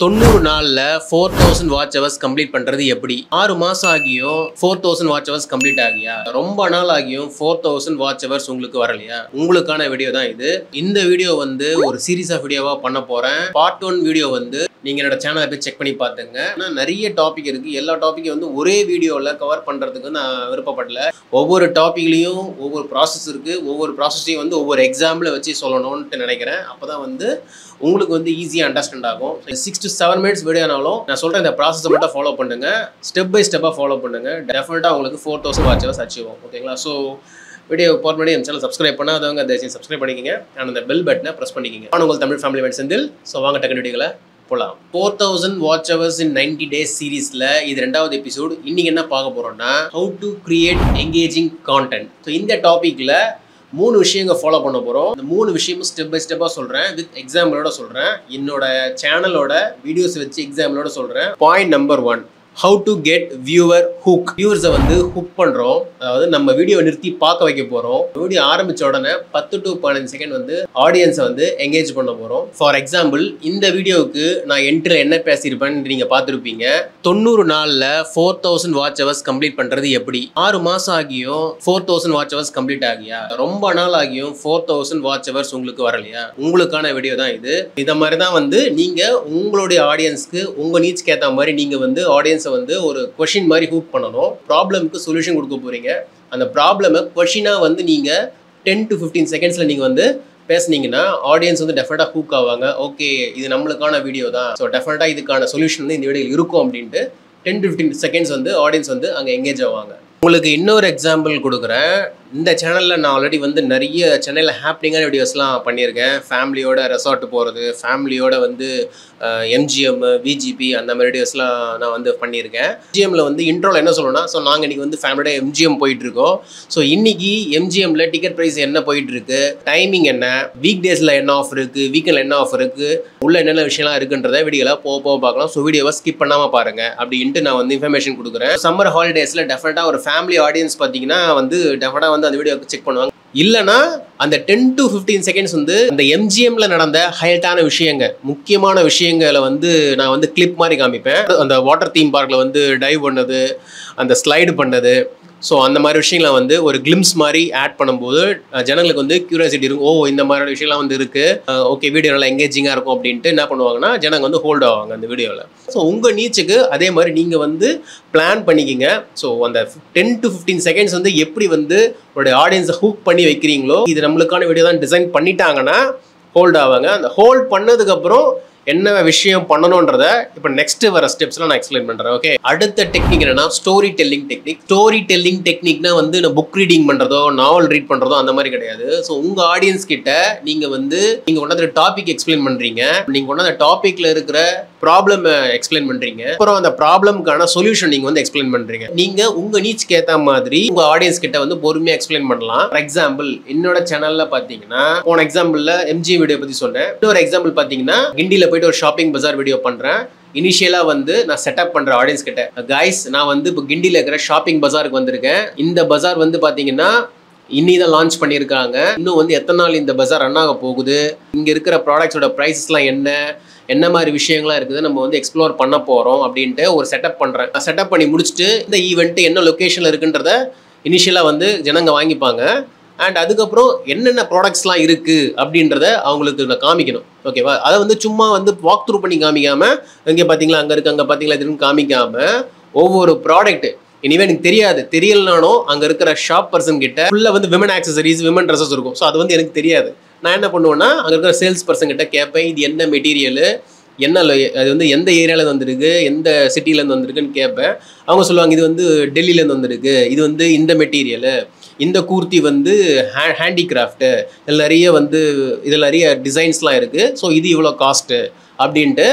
90 நாள்ல 4000 watch hours complete பண்றது எப்படி? 6 மாசம் ஆகியும் 4000 வாட்ச் ஹவர்ஸ் கம்ப்ளீட் ஆகியா? ரொம்ப நாள் ஆகியும் 4000 வாட்ச் ஹவர்ஸ் உங்களுக்கு வரலையா? உங்களுக்கான வீடியோ தான் இது. இந்த வீடியோ வந்து ஒரு சீரிஸ் ஆஃப் வீடியோவா பண்ண போறேன். பார்ட் 1 வீடியோ வந்து நீங்க என்னோட சேனலை போய் செக் பண்ணி பாத்துங்க. ஆனா நிறைய டாபிக் இருக்கு. எல்லா டாபிக்கும் வந்து ஒரே வீடியோல கவர் பண்றதுக்கு நான் விருப்பப்படல. ஒவ்வொரு டாபிக்லயும் ஒவ்வொரு ப்ராசஸ் இருக்கு. ஒவ்வொரு ப்ராசஸையும் வந்து ஒவ்வொரு எக்ஸாம்பிள் வச்சு சொல்லணும்னு நினைக்கிறேன். அப்பதான் வந்து உங்களுக்கு வந்து ஈஸியாக அண்டர்ஸ்டாண்ட் ஆகும். 6 to 7 minutes வீடியோனாலும் நான் சொல்கிறேன், இந்த ப்ராசஸை மட்டும் ஃபாலோ பண்ணுங்க. ஸ்டெப் பை ஸ்டெப்பாக ஃபாலோ பண்ணுங்க. டெஃபினட்டாக உங்களுக்கு 4000 வாட்ச் ஹவர்ஸ் அச்சீவ் ஆகும். ஓகேங்களா? ஸோ வீடியோ போகிற முன்னாடி என் சேனல் சப்ஸ்கிரைப் பண்ணாதவங்க தயவுசெய்து சப்ஸ்கிரைப் பண்ணிக்கிங்க. அண்ட் அந்த பெல் பட்டனை ப்ரெஸ் பண்ணிக்கிங்க. நான் உங்கள் Tamil family man Senthil. So வாங்க டக்கு வீடியோகளை போகலாம். 4000 வாட்ச் ஹவர்ஸ் இன் 90 days சீரீஸில் இது 2வது எபிசோடு. இன்னைக்கு என்ன பார்க்க போகிறோம்னா, how to create engaging content. So இந்த டாப்பிக்கில் 3 விஷயங்கள் ஃபாலோ பண்ண போகிறோம். இந்த 3 விஷயமும் ஸ்டெப் பை ஸ்டெப்பாக சொல்கிறேன், வித் எக்ஸாம்பிளோட சொல்கிறேன். என்னோட சேனலோட வீடியோஸ் வச்சு எக்ஸாம்பிளோட சொல்கிறேன். Point number 1, how to get viewer hook. வியூவர்ஸை வந்து ஹுக் பண்ணுறோம். அதாவது நம்ம வீடியோ நிறுத்தி பார்க்க வைக்க போகிறோம். வீடியோ ஆரம்பித்த உடனே 10 to 15 செகண்ட் வந்து ஆடியன்ஸை வந்து என்கேஜ் பண்ண போகிறோம். ஃபார் எக்ஸாம்பிள், இந்த வீடியோவுக்கு நான் என்ட்ரியில் என்ன பேசியிருப்பேன்னு நீங்கள் பார்த்துருப்பீங்க. 90 நாளில் 4000 வாட்ச் ஹவர்ஸ் கம்ப்ளீட் பண்ணுறது எப்படி? 6 மாதம் ஆகியும் 4000 வாட்ச் ஹவர்ஸ் கம்ப்ளீட் ஆகியா? ரொம்ப நாள் ஆகியும் 4000 வாட்ச் ஹவர்ஸ் உங்களுக்கு வரலையா? உங்களுக்கான வீடியோ தான் இது. இதை மாதிரி தான் வந்து நீங்கள் உங்களுடைய ஆடியன்ஸ்க்கு உங்கள் நீட்ஸ்க்கு ஏற்ற மாதிரி நீங்கள் வந்து ஆடியன்ஸ் வந்து ஒரு கொஷின் மாதிரி ஹூக் பண்ணணும். ப்ராப்ளம்க்கு சொல்யூஷன் கொடுக்க போறீங்க. அந்த ப்ராப்ளமை கொஷினா வந்து நீங்க 10 to 15 செகண்ட்ஸ்ல நீங்க வந்து பேசுனீங்கன்னா ஆடியன்ஸ் வந்து டெஃபினட்டா ஹூக் ஆவாங்க. ஓகே, இது நம்மளுக்கான வீடியோ தான், ஸோ டெஃபினட்டா இதுக்கான சொல்யூஷன் வந்து இந்த வீடியோவில் இருக்கும் அப்படின்ட்டு 10 to 15 செகண்ட்ஸ் வந்து ஆடியன்ஸ் வந்து அங்கே எங்கேஜ் ஆவாங்க. உங்களுக்கு இன்னொரு எக்ஸாம்பிள் கொடுக்குறேன். இந்த சேனலில் நான் ஆல்ரெடி வந்து நிறைய சென்னையில் ஹாப்பிங்கான வீடியோஸ்லாம் பண்ணியிருக்கேன். ஃபேமிலியோட ரெசார்ட் போகிறது, ஃபேமிலியோட வந்து எம்ஜிஎம், விஜிபி அந்த மாதிரி வீடியோஸ்லாம் நான் வந்து பண்ணியிருக்கேன். எம்ஜிஎம்மில் வந்து இன்ட்ரோவில் என்ன சொல்லணும்னா, ஸோ நாங்கள் இன்றைக்கி வந்து ஃபேமிலியோட எம்ஜிஎம் போயிட்டுருக்கோம். ஸோ இன்றைக்கி எம்ஜிஎம்மில் டிக்கெட் ப்ரைஸ் என்ன போயிட்டுருக்கு, டைமிங் என்ன, வீக் டேஸில் என்ன ஆஃபர் இருக்குது, வீக்கெண்டில் என்ன ஆஃபர் இருக்குது, உள்ள என்னென்ன விஷயம்லாம் இருக்குன்றத வீடியோவில் போக பார்க்கலாம். ஸோ வீடியோவை ஸ்கிப் பண்ணாமல் பாருங்கள் அப்படின்ட்டு நான் வந்து இன்ஃபர்மேஷன் கொடுக்குறேன். சம்மர் ஹாலிடேஸில் டெஃபினட்டாக ஒரு ஃபேமிலி ஆடியன்ஸ் பார்த்தீங்கன்னா வந்து டெஃபினட்டாக வந்து அந்த வீடியோக்கு செக் பண்ணுவாங்க. இல்லைனா அந்த 10 to 15 செகண்ட்ஸ் வந்து அந்த எம்ஜிஎம்ல நடந்த ஹைலைட்டான விஷயங்கள், முக்கியமான விஷயங்களை வந்து நான் வந்து கிளிப் மாதிரி காமிப்பேன். அந்த வாட்டர் தீம் பார்க்கில் வந்து டைவ் பண்ணது, அந்த ஸ்லைடு பண்ணது, ஸோ அந்த மாதிரி விஷயங்களை வந்து ஒரு கிளிம்ஸ் மாதிரி ஆட் பண்ணும்போது ஜனங்களுக்கு வந்து கியூரியாசிட்டி இருக்கும். ஓ, இந்த மாதிரி விஷயம்லாம் வந்து இருக்குது, ஓகே வீடியோ நல்லா எங்கேஜிங்காக இருக்கும் அப்படின்ட்டு என்ன பண்ணுவாங்கன்னா ஜனங்க வந்து ஹோல்ட் ஆவாங்க அந்த வீடியோவில். ஸோ உங்கள் நீச்சுக்கு அதே மாதிரி நீங்கள் வந்து பிளான் பண்ணிக்கிங்க. ஸோ அந்த 10 to 15 செகண்ட்ஸ் வந்து எப்படி வந்து உங்களுடைய ஆடியன்ஸை ஹூக் பண்ணி வைக்கிறீங்களோ, இது நம்மளுக்கான வீடியோ தான் டிசைன் பண்ணிட்டாங்கன்னா ஹோல்ட் ஆவாங்க. அந்த ஹோல்ட் பண்ணதுக்கப்புறம் என்ன விஷயம் பண்ணணுன்றத இப்போ நெக்ஸ்ட் வர ஸ்டெப்ஸ்லாம் நான் எக்ஸ்பிளைன் பண்ணுறேன். ஓகே, அடுத்த டெக்னிக் என்னன்னா story telling technique. Story telling டெக்னிக்னா வந்து நான் புக் ரீடிங் பண்ணுறதோ நாவல் ரீட் பண்ணுறதோ அந்த மாதிரி கிடையாது. ஸோ உங்கள் ஆடியன்ஸ் கிட்ட நீங்கள் வந்து நீங்கள் கொண்டாந்து டாபிக் எக்ஸ்பிளைன் பண்ணுறீங்க, நீங்கள் கொண்டாந்து டாப்பிக்கில் இருக்கிற ப்ராப்ளம் எக்ஸ்பிளைன் பண்ணுறீங்க, அப்புறம் அந்த ப்ராப்ளம்க்கான சொல்யூஷன் நீங்கள் வந்து எக்ஸ்பிளைன் பண்ணுறீங்க. நீங்கள் உங்கள் நீட்ஸ்க்கு ஏற்ற மாதிரி உங்கள் ஆடியன்ஸ் கிட்ட வந்து பொறுமையாக எக்ஸ்பிளைன் பண்ணலாம். ஃபார் எக்ஸாம்பிள், என்னோட சேனலில் பார்த்தீங்கன்னா போன எக்ஸாம்பிளில் எம்ஜி வீடியோ பற்றி சொன்னேன். இன்னொரு எக்ஸாம்பிள் பார்த்தீங்கன்னா கிண்டியில் போயிட்டு ஒரு ஷாப்பிங் பஜார் வீடியோ பண்றேன். இனிஷியலா வந்து நான் செட்டப் பண்ற ஆடியன்ஸ் கிட்ட, கைஸ் நான் வந்து இப்போ கிண்டியில் இருக்கிற ஷாப்பிங் பஜாருக்கு வந்திருக்கேன். இந்த பஜார் வந்து பாத்தீங்கன்னா இன்னிதான் லான்ச் பண்ணியிருக்காங்க. இன்னும் வந்து எத்தனை நாள் இந்த பஜார் ரன் ஆக போகுது, இங்க இருக்கிற ப்ராடக்ட்ஸோட ப்ரைஸஸ்லாம் என்ன மாதிரி விஷயங்கள்லாம் இருக்குது நம்ம வந்து எக்ஸ்ப்ளோர் பண்ண போறோம் அப்படின்ட்டு ஒரு செட்டப் பண்றேன். செட்டப் பண்ணி முடிச்சுட்டு இந்த ஈவெண்ட் என்ன லொகேஷன்ல இருக்குன்றத இனிஷியலா வந்து ஜனங்க வாங்கிப்பாங்க. அண்ட் அதுக்கப்புறம் என்னென்ன ப்ராடக்ட்ஸ்லாம் இருக்குது அப்படின்றத அவங்களுக்கு நான் காமிக்கணும். ஓகேவா? அதை வந்து சும்மா வந்து வாக் த்ரூ பண்ணி காமிக்காமல், இங்கே பார்த்தீங்களா அங்கே இருக்குது, அங்கே பார்த்தீங்களா இதுன்னு காமிக்காமல் ஒவ்வொரு ப்ராடக்ட் இனிமே எனக்கு தெரியலனாலும் அங்கே இருக்கிற ஷாப் பர்சன் கிட்ட ஃபுல்லாக வந்து விமன் ஆக்சசரிஸ், விமன் ட்ரெஸ்ஸஸ் இருக்கும். ஸோ அது வந்து எனக்கு தெரியாது. நான் என்ன பண்ணுவேன்னா அங்கே இருக்கிற சேல்ஸ் பர்சன் கிட்ட கேட்பேன், இது என்ன மெட்டீரியலு, என்ன அது வந்து எந்த ஏரியாவிலேருந்து வந்திருக்கு, எந்த சிட்டிலேருந்து வந்திருக்குன்னு கேட்பேன். அவங்க சொல்லுவாங்க, இது வந்து டெல்லியிலேருந்து வந்திருக்கு, இது வந்து இந்த மெட்டீரியலு, இந்த கூர்த்தி வந்து ஹேண்டிகிராஃப்ட்டு, இதில் நிறைய டிசைன்ஸ்லாம் இருக்குது, ஸோ இது இவ்வளோ காஸ்ட்டு அப்படின்ட்டு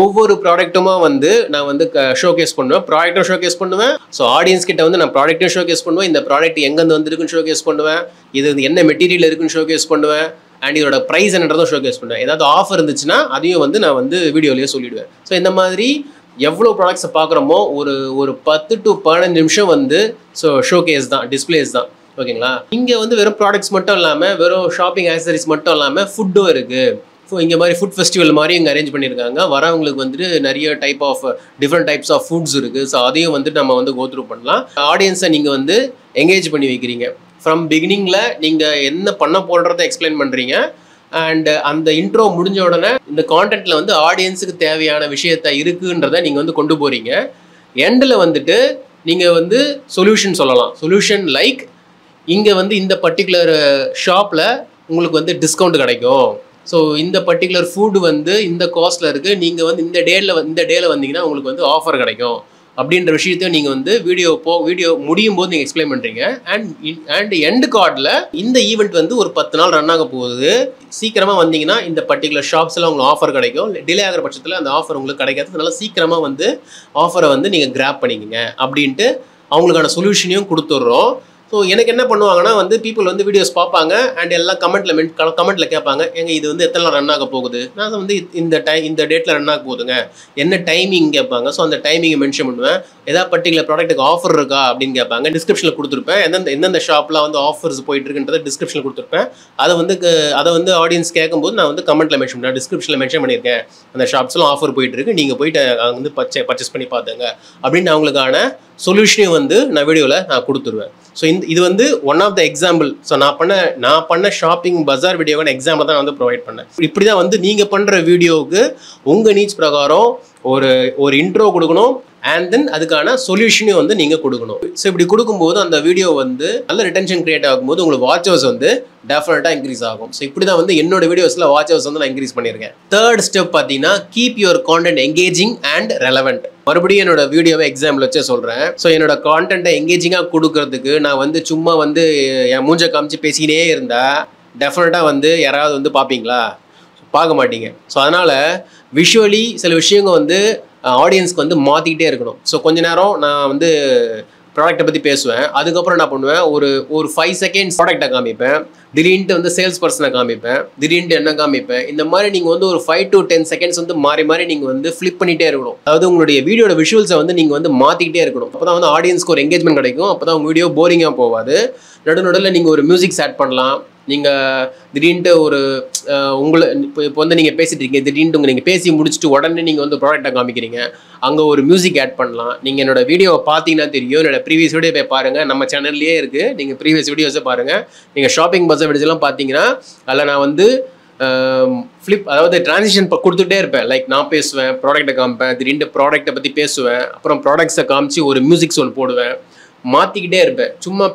ஒவ்வொரு ப்ராடக்ட்டுமா வந்து நான் வந்து ஷோகேஸ் பண்ணுவேன். ப்ராடக்ட்டும் ஷோகேஸ் பண்ணுவேன். ஸோ ஆடியன்ஸ் கிட்ட வந்து நான் ப்ராடக்ட்டும் ஷோகேஸ் பண்ணுவேன், இந்த ப்ராடக்ட் எங்கேருந்து வந்திருக்குன்னு ஷோகேஸ் பண்ணுவேன், இது என்ன மெட்டீரியல் இருக்குன்னு ஷோகேஸ் பண்ணுவேன், அண்ட் இதோட ப்ரைஸ் என்னன்றதும் ஷோகேஸ் பண்ணுவேன். ஏதாவது ஆஃபர் இருந்துச்சுன்னா அதையும் வந்து நான் வந்து வீடியோலேயே சொல்லிவிடுவேன். ஸோ இந்த மாதிரி எவ்வளோ ப்ராடக்ட்ஸை பார்க்குறோமோ ஒரு 10 to 15 நிமிஷம் வந்து ஸோ ஷோகேஸ் தான், டிஸ்பிளேஸ் தான். ஓகேங்களா? இங்கே வந்து வெறும் ப்ராடக்ட்ஸ் மட்டும் இல்லாமல், வெறும் ஷாப்பிங் ஆக்சசரிஸ் மட்டும் இல்லாமல் ஃபுட்டும் இருக்குது. ஸோ இங்கே மாதிரி ஃபுட் ஃபெஸ்டிவல் மாதிரி இங்கே அரேஞ்ச் பண்ணியிருக்காங்க. வரவங்களுக்கு வந்துட்டு நிறைய டிஃப்ரெண்ட் டைப்ஸ் ஆஃப் ஃபுட்ஸ் இருக்குது. ஸோ அதையும் வந்துட்டு நம்ம வந்து கோ த்ரூ பண்ணலாம். ஆடியன்ஸை நீங்கள் வந்து என்கேஜ் பண்ணி வைக்கிறீங்க. ஃப்ரம் பிகினிங்கில் நீங்கள் என்ன பண்ண போடுறத எக்ஸ்பிளைன் பண்ணுறீங்க. அண்ட் அந்த இன்ட்ரோ முடிஞ்ச உடனே இந்த கான்டென்ட்டில் வந்து ஆடியன்ஸுக்கு தேவையான விஷயத்த இருக்குன்றதை நீங்கள் வந்து கொண்டு போகிறீங்க. எண்டில் வந்துட்டு நீங்கள் வந்து சொல்யூஷன் சொல்லலாம். சொல்யூஷன் லைக் இங்கே வந்து இந்த பர்டிகுலர் ஷாப்பில் உங்களுக்கு வந்து டிஸ்கவுண்ட் கிடைக்கும். ஸோ இந்த பர்டிகுலர் ஃபுட் வந்து இந்த காஸ்ட்டில் இருக்குது. நீங்கள் வந்து இந்த டேயில் வந்தீங்கன்னா உங்களுக்கு வந்து ஆஃபர் கிடைக்கும் அப்படின்ற விஷயத்தையும் நீங்கள் வந்து வீடியோ முடியும் போது நீங்கள் எக்ஸ்பிளைன் பண்ணுறீங்க. அண்ட் எண்டு கார்டில் இந்த ஈவெண்ட் வந்து ஒரு 10 நாள் ரன் ஆக போகுது. சீக்கிரமாக வந்தீங்கன்னா இந்த பர்டிகுலர் ஷாப்ஸில் உங்களுக்கு ஆஃபர் கிடைக்கும். டிலே ஆகிற பட்சத்தில் அந்த ஆஃபர் உங்களுக்கு கிடைக்காது. அதனால சீக்கிரமாக வந்து ஆஃபரை வந்து நீங்கள் கிராப் பண்ணிக்கங்க அப்படின்ட்டு அவங்களுக்கான சொல்யூஷனையும் கொடுத்துட்றோம். ஸோ எனக்கு என்ன பண்ணுவாங்கன்னா வந்து பீப்புள் வந்து வீடியோஸ் பார்ப்பாங்க அண்ட் எல்லாம் கமெண்ட்டில் கேட்பாங்க, எங்க இது வந்து எத்தனை நாள் ரன் ஆக போகுது, நான் வந்து இந்த டேட்டில் ரன் ஆக போகுதுங்க, என்ன டைமிங் கேட்பாங்க. ஸோ அந்த டைமிங்கை மென்ஷன் பண்ணுவேன். ஏதாவது பர்டிகுலர் ப்ராடக்ட்டுக்கு ஆஃபர் இருக்கா அப்படின்னு கேட்பாங்க. டிஸ்கிரிப்ஷனில் கொடுத்துருப்பேன். எந்தெந்த ஷாப்லாம் வந்து ஆஃபர்ஸ் போயிட்டு இருக்குன்றதை டிஸ்கிரிப்ஷனில் கொடுத்துருப்பேன். அதை வந்து ஆடியன்ஸ் கேட்கும்போது நான் வந்து கமெண்ட்டில் மென்ஷன் பண்ணுவேன். டிஸ்கிரிப்ஷனில் மென்ஷன் பண்ணியிருக்கேன், அந்த ஷாப்ஸ்லாம் ஆஃபர் போயிட்டு இருக்கு, நீங்கள் போயிட்டு அங்கே வந்து பர்ச்சேஸ் பண்ணி பார்த்துங்க அப்படின்னு அவங்களுக்கான சொல்யூஷனையும் வந்து நான் வீடியோவில் நான் கொடுத்துருவேன். ஸோ இது வந்து one of the example. So நான் பண்ண ஷாப்பிங் பஜார் வீடியோவான எக்ஸாம்பிள் தான் நான் வந்து ப்ரொவைட் பண்ணேன். இப்படி தான் வந்து நீங்கள் பண்ணுற வீடியோவுக்கு உங்கள் நீட்ஸ் பிரகாரம் ஒரு இன்ட்ரோ கொடுக்கணும் அண்ட் தென் அதுக்கான சொல்யூஷனையும் வந்து நீங்கள் கொடுக்கணும். ஸோ இப்படி கொடுக்கும்போது அந்த வீடியோ வந்து நல்ல ரிட்டென்ஷன் கிரியேட் ஆகும்போது உங்களுக்கு வாட்ச் ஹவர்ஸ் வந்து டெஃபினட்டாக இன்க்ரீஸ் ஆகும். ஸோ இப்படி தான் வந்து என்னோட வீடியோஸில் வாட்ச் ஹவர்ஸ் வந்து நான் இன்க்ரீஸ் பண்ணியிருக்கேன். தேர்ட் ஸ்டெப் பார்த்தீங்கன்னா keep your content engaging and relevant. மறுபடியும் என்னோட வீடியோவை எக்ஸாம்பிள் வச்சே சொல்கிறேன். ஸோ என்னோட கான்டென்ட்டை எங்கேஜிங்காக கொடுக்கறதுக்கு நான் வந்து சும்மா வந்து என் மூஞ்சை காமிச்சு பேசிக்கினே இருந்தால் டெஃபினட்டாக வந்து யாராவது வந்து பார்ப்பீங்களா? பார்க்க மாட்டீங்க. ஸோ அதனால் விஷுவலி சில விஷயங்கள் வந்து ஆடியன்ஸ்க்கு வந்து மாற்றிக்கிட்டே இருக்கணும். ஸோ கொஞ்ச நேரம் நான் வந்து ப்ராடக்ட்டை பற்றி பேசுவேன். அதுக்கப்புறம் என்ன பண்ணுவேன், ஒரு 5 செகண்ட்ஸ் ப்ராடக்ட்டை காமிப்பேன். திடீர்னு வந்து சேல்ஸ் பர்சனை காமிப்பேன். திடீர்னு என்ன காமிப்பேன். இந்த மாதிரி நீங்கள் வந்து ஒரு 5 to 10 செகண்ட்ஸ் வந்து மாறி நீங்கள் வந்து ஃப்ளிப் பண்ணிகிட்டே இருக்கணும். அதாவது உங்களுடைய வீடியோட விஷுவல்ஸை வந்து நீங்கள் வந்து மாற்றிக்கிட்டே இருக்கணும். அப்போ தான் வந்து ஆடியன்ஸ்க்கு ஒரு என்கேஜ்மெண்ட் கிடைக்கும். அப்போ தான் உங்கள் வீடியோ போரிங்காக போகாது. நடுநடுவில் நீங்கள் ஒரு மியூசிக்ஸ் ஆட் பண்ணலாம். நீங்கள் திடீர்னு இப்போ வந்து நீங்கள் பேசிட்டு இருக்கீங்க, திடீர்னு நீங்கள் பேசி முடிச்சுட்டு உடனே நீங்கள் வந்து ப்ராடக்ட்டை காமிக்கிறீங்க, அங்கே ஒரு மியூசிக் ஆட் பண்ணலாம். நீங்கள் என்னோட வீடியோவை பார்த்தீங்கன்னா தெரியும். என்னோட ப்ரீவியஸ் வீடியோ போய் பாருங்கள், நம்ம சேனல்லேயே இருக்குது. நீங்கள் ப்ரீவியஸ் வீடியோஸை பாருங்கள். நீங்கள் ஷாப்பிங் பஸ் வீடியோஸ்லாம் பார்த்தீங்கன்னா அதில் நான் வந்து அதாவது டிரான்சிஷன் கொடுத்துட்டே இருப்பேன். லைக் நான் பேசுவேன், ப்ராடக்ட்டை காமிப்பேன், திடீர்னு ப்ராடக்ட்டை பற்றி பேசுவேன், அப்புறம் ப்ராடக்ட்ஸை காமிச்சு ஒரு மியூசிக்ஸ் ஒன்று போடுவேன், மாற்றிக்கிட்டே இருப்பேன். சும்மா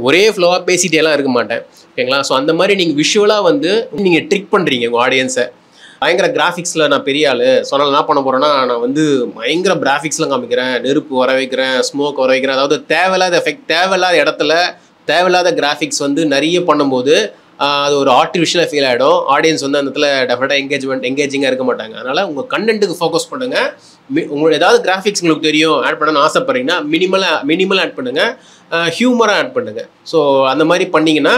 ஒரே ஃப்ளோவாக பேசிகிட்டே எல்லாம் இருக்க மாட்டேன். ஓகேங்களா? ஸோ அந்த மாதிரி நீங்கள் விஷுவலாக வந்து நீங்கள் ட்ரிக் பண்ணுறீங்க உங்கள் ஆடியன்ஸை. பயங்கர கிராஃபிக்ஸில் நான் பெரிய ஆள், ஸோ அதனால் என்ன பண்ண போகிறேன்னா நான் வந்து பயங்கர கிராஃபிக்ஸ்லாம் காமிக்கிறேன், நெருப்பு வர வைக்கிறேன், ஸ்மோக் வர வைக்கிறேன். அதாவது தேவையில்லாத எஃபெக்ட், தேவையில்லாத இடத்துல தேவையில்லாத கிராஃபிக்ஸ் வந்து நிறைய பண்ணும்போது அது ஒரு ஆர்டிஃபிஷியலாக ஃபீல் ஆகிடும். ஆடியன்ஸ் வந்து அந்த இடத்துல டெஃபினட்டாக எங்கேஜிங்காக இருக்க மாட்டாங்க. அதனால் உங்கள் கண்டென்ட்டுக்கு ஃபோக்கஸ் பண்ணுங்கள். உங்களுக்கு ஏதாவது கிராஃபிக்ஸ் உங்களுக்கு தெரியும் ஆட் பண்ணணும்னு ஆசைப்பட்றீங்கன்னா மினிமலாக ஆட் பண்ணுங்கள், ஹியூமராக ஆட் பண்ணுங்கள். ஸோ அந்த மாதிரி பண்ணிங்கன்னா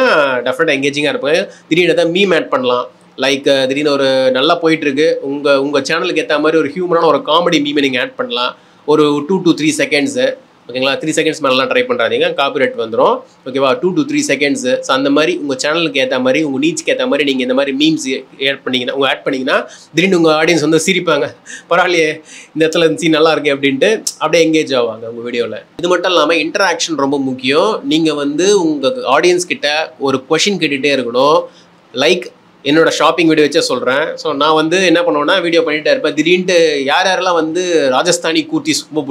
டெஃபினட்டாக எங்கேஜிங்காக இருப்பாங்க. திடீர்னு ஏதாவது மீம் ஆட் பண்ணலாம். லைக் திடீர்னு ஒரு நல்லா போயிட்டுருக்கு, உங்கள் சேனலுக்கு ஏற்ற மாதிரி ஒரு ஹியூமரான ஒரு காமெடி மீமை நீங்கள் ஆட் பண்ணலாம். ஒரு 2 to 3 செகண்ட்ஸு. ஓகேங்களா? 3 செகண்ட்ஸ் மேலாம் ட்ரை பண்ணுறாதீங்க, காப்பிரைட் வந்துடும். ஓகேவா? 2 to 3 செகண்ட்ஸு. ஸோ அந்த மாதிரி உங்கள் சேனலுக்கு ஏற்ற மாதிரி, உங்கள் நீட்ஸ்க்கு ஏற்ற மாதிரி நீங்கள் இந்த மாதிரி மீம்ஸ் ஆட் பண்ணிங்கன்னா திடீர்னு உங்கள் ஆடியன்ஸ் வந்து சிரிப்பாங்க, பரவாயில்லையே இந்த இடத்துல சீன் நல்லா இருக்கு அப்படின்ட்டு அப்படியே எங்கேஜ் ஆவாங்க உங்கள் வீடியோவில். இது மட்டும் இல்லாமல் இன்டராக்ஷன் ரொம்ப முக்கியம். நீங்கள் வந்து உங்கள் ஆடியன்ஸ் கிட்ட ஒரு கொஷின் கேட்டுகிட்டே இருக்கணும். லைக் என்னோட ஷாப்பிங் வீடியோ வச்சே சொல்கிறேன். ஸோ நான் வந்து என்ன பண்ணுவேன்னா வீடியோ பண்ணிகிட்டே இருப்பேன். திடீர்னு யாரெல்லாம் வந்து ராஜஸ்தானி கூர்த்திஸ் ரொம்ப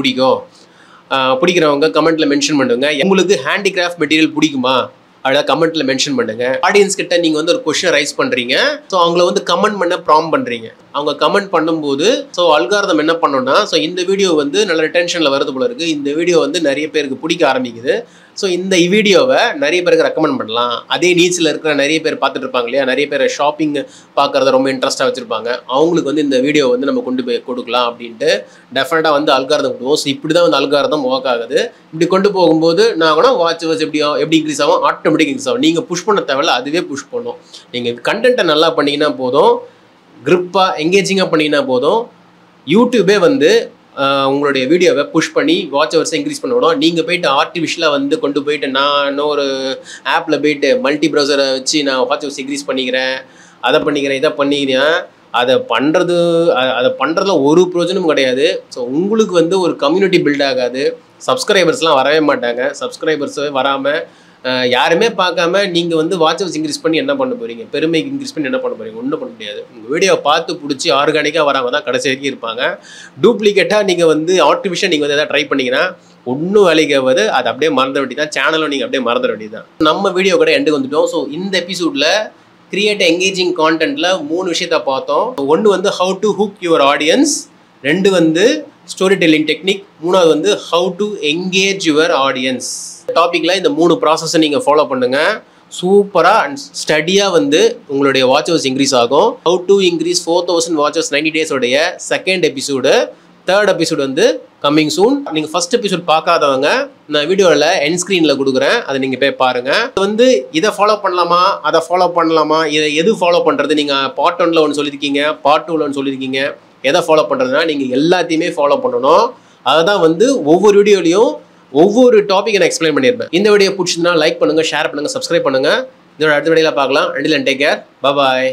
பிடிக்கிறவங்க கமெண்ட்டில் மென்ஷன் பண்ணுங்க. உங்களுக்கு ஹேண்டிகிராஃப்ட் மெட்டீரியல் பிடிக்குமா அப்படின்னா கமெண்ட்டில் மென்ஷன் பண்ணுங்க. ஆடியன்ஸ் கிட்ட நீங்கள் வந்து ஒரு கொஸ்டின் ரைஸ் பண்ணுறீங்க. ஸோ அவங்கள வந்து கமெண்ட் பண்ண ப்ராம்ப்ட் பண்ணுறீங்க. அவங்க கமெண்ட் பண்ணும்போது ஸோ அல்காரிதம் என்ன பண்ணணும்னா, ஸோ இந்த வீடியோ வந்து நல்ல ரிட்டென்ஷனில் வருது போல இருக்குது, இந்த வீடியோ வந்து நிறைய பேருக்கு பிடிக்க ஆரம்பிக்குது, ஸோ இந்த வீடியோவை நிறைய பேருக்கு ரெக்கமெண்ட் பண்ணலாம். அதே நீட்ஸில் இருக்கிற நிறைய பேர் பார்த்துட்டு இருப்பாங்க இல்லையா, நிறைய பேர் ஷாப்பிங் பார்க்குறத ரொம்ப இன்ட்ரெஸ்ட்டாக வச்சுருப்பாங்க, அவங்களுக்கு வந்து இந்த வீடியோ வந்து நம்ம கொண்டு போய் கொடுக்கலாம் அப்படின்ட்டு டெஃபினட்டாக வந்து அல்காரிதம் கொடுவோம். ஸோ இப்படி தான் வந்து அல்காரிதம் ஒர்க் ஆகுது. இப்படி கொண்டு போகும்போது நான் கூட வாட்ச் ஹவர்ஸ் எப்படி இன்க்ரீஸ் ஆகும், ஆட்டோமேட்டிக் இன்க்ரீஸ் ஆகும். நீங்கள் புஷ் பண்ண தேவையில்ல, அதுவே புஷ் பண்ணும். நீங்கள் கண்டென்ட்டை நல்லா பண்ணிங்கன்னா போதும், கிரிப்பாக எங்கேஜிங்காக பண்ணிங்கன்னா போதும், யூடியூபே வந்து உங்களுடைய வீடியோவை புஷ் பண்ணி வாட்ச் ஹவர்ஸை இன்க்ரீஸ் பண்ணணும். நீங்கள் போய்ட்டு ஆர்டிஃபிஷியலாக வந்து கொண்டு போயிட்டு நான் இன்னொரு ஆப்பில் போய்ட்டு மல்டி ப்ரௌசரை வச்சு நான் வாட்ச் ஹவர்ஸ் இன்க்ரீஸ் பண்ணிக்கிறேன் அதை பண்ணிக்கிறேன் இதை பண்ணிக்கிறேன், அதை பண்ணுறதுல ஒரு பிரயோஜனமும் கிடையாது. ஸோ உங்களுக்கு வந்து ஒரு கம்யூனிட்டி பில்ட் ஆகாது, சப்ஸ்கிரைபர்ஸ்லாம் வரவே மாட்டாங்க. சப்ஸ்கிரைபர்ஸ் வராமல் யாருமே பார்க்காம நீங்கள் வந்து வாட்ச் ஹவர்ஸ் இன்க்ரீஸ் பண்ணி என்ன பண்ண போகிறீங்க, பெருமைக்கு இன்க்ரீஸ் பண்ணி என்ன பண்ண போகிறீங்க? ஒன்றும் பண்ண முடியாது. உங்கள் வீடியோவை பார்த்து பிடிச்சி ஆர்கானிக்காக வரவங்க தான் கடைசி வரைக்கும் இருப்பாங்க. டூப்ளிகேட்டாக நீங்கள் வந்து ஆர்டிஃபிஷியல் நீங்கள் வந்து எதாவது ட்ரை பண்ணிங்கன்னா ஒன்றும் வேலைக்கு ஆகாது. அதை அப்படியே மறந்துட வேண்டியதான், சேனலும் நீங்கள் அப்படியே மறந்துட வேண்டியதான். நம்ம வீடியோ கூட எண்டுக்கு வந்துட்டோம். ஸோ இந்த எபிசோடில் கிரியேட் எங்கேஜிங் கான்டென்ட்டில் 3 விஷயத்தை பார்த்தோம். ஒன்று வந்து how to hook your audience, 2 வந்து ஸ்டோரி டெல்லிங் டெக்னிக், 3வது வந்து how to engage your audience. டாப்பிக்கில் இந்த 3 ப்ராசஸை நீங்கள் ஃபாலோ பண்ணுங்கள். சூப்பராக அண்ட் ஸ்டடியாக வந்து உங்களுடைய வாட்ச் ஹவர்ஸ் இன்க்ரீஸ் ஆகும். How to increase 4000 watch hours 90 டேஸோடைய செகண்ட் எபிசோடு. தேர்ட் எபிசோடு வந்து கம்மிங் சூன். நீங்கள் ஃபர்ஸ்ட் எபிசோட் பார்க்காதவங்க நான் வீடியோவில் எண்ட் ஸ்க்ரீனில் கொடுக்குறேன், அதை நீங்கள் போய் பாருங்கள். வந்து இதை ஃபாலோ பண்ணலாமா அதை ஃபாலோ பண்ணலாமா, இதை எது ஃபாலோ பண்ணுறது? நீங்கள் பார்ட் 1ல் ஒன்று சொல்லியிருக்கீங்க, பார்ட் 2ல் ஒன்று சொல்லியிருக்கீங்க. எதை ஃபாலோ பண்ணுறதுனா நீங்கள் எல்லாத்தையுமே ஃபாலோ பண்ணணும். அதை தான் வந்து ஒவ்வொரு வீடியோலையும் ஒவ்வொரு டாப்பிக்கை நான் எக்ஸ்பிளைன் பண்ணியிருப்பேன். இந்த வீடியோ பிடிச்சிருந்தா லைக் பண்ணுங்கள், ஷேர் பண்ணுங்கள், சப்ஸ்கிரைப் பண்ணுங்கள். இதோட அடுத்த வீடியோவில் பார்க்கலாம். until then take care, bye bye.